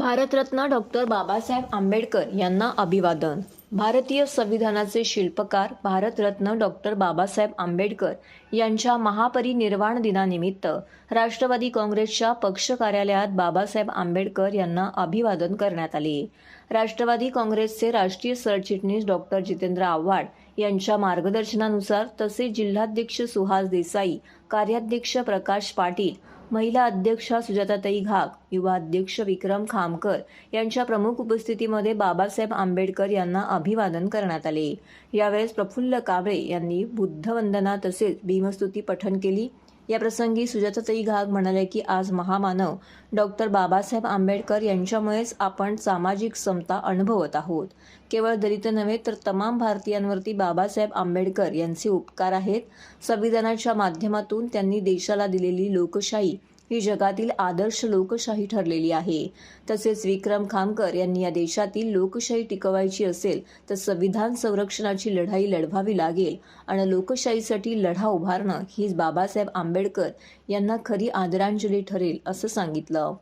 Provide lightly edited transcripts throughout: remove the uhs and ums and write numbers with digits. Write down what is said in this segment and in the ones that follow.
Bharat Ratna doctor Babasaheb Ambedkar यांना अभिवादन. भारतीय संविधानाचे शिल्पकार भारतरत्न डॉक्टर बाबासाहेब आंबेडकर यांच्या महापरिनिर्वाण दिनानिमित्त राष्ट्रवादी काँग्रेसच्या पक्ष कार्यालयात बाबासाहेब आंबेडकर यांना अभिवादन करण्यात आले. राष्ट्रवादी काँग्रेसचे राष्ट्रीय सरचिटणीस डॉक्टर जितेंद्र आव्हाड यांच्या मार्गदर्शनानुसार तसेच जिल्हाध्यक्ष सुहास देसाई, कार्याध्यक्ष प्रकाश पाटील, महिला अध्यक्षा सुजाताताई घाग, युवा अध्यक्ष विक्रम खामकर यांच्या प्रमुख उपस्थितीमध्ये बाबासाहेब आंबेडकर यांना अभिवादन करण्यात आले. यावेळेस प्रफुल्ल काबळे यांनी बुद्धवंदना तसेच भीमस्तुती पठण केली. या प्रसंगी सुजाताताई घाग म्हणाल्या की आज महामानव डॉक्टर बाबासाहेब आंबेडकर यांच्यामुळेच आपण सामाजिक समता अनुभवत आहोत. केवळ दलित नव्हे तर तमाम भारतीयांवरती बाबासाहेब आंबेडकर यांचे उपकार आहेत. संविधानाच्या माध्यमातून त्यांनी देशाला दिलेली लोकशाही ही जगातील आदर्श लोकशाही ठरलेली आहे. तसेच विक्रम खामकर यांनी या देशातील लोकशाही टिकवायची असेल तर संविधान संरक्षणाची लढाई लढवावी लागेल आणि लोकशाहीसाठी लढा उभारणं हीच बाबासाहेब आंबेडकर यांना खरी आदरांजली ठरेल असं सांगितलं.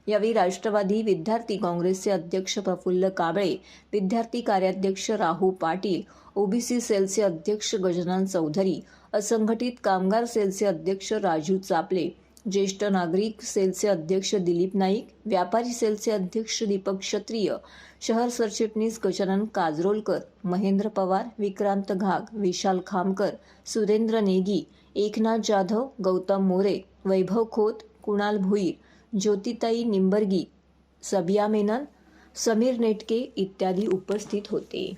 यावेळी राष्ट्रवादी विद्यार्थी काँग्रेसचे अध्यक्ष प्रफुल्ल काबळे, विद्यार्थी कार्याध्यक्ष राहू पाटील, ओबीसी सेलचे अध्यक्ष गजानन चौधरी, असंघटित कामगार सेलचे अध्यक्ष राजू चापले, ज्येष्ठ नागरिक सेलचे अध्यक्ष दिलीप नाईक, व्यापारी सेलचे अध्यक्ष दीपक क्षत्रिय, शहर सरचिटणीस गजानन काजरोलकर, महेंद्र पवार, विक्रांत घाग, विशाल खामकर, सुरेंद्र नेगी, एकनाथ जाधव, गौतम मोरे, वैभव खोत, कुणाल भुईर, ज्योतिताई निंबर्गी, सबिया मेनन, समीर नेटके इत्यादी उपस्थित होते.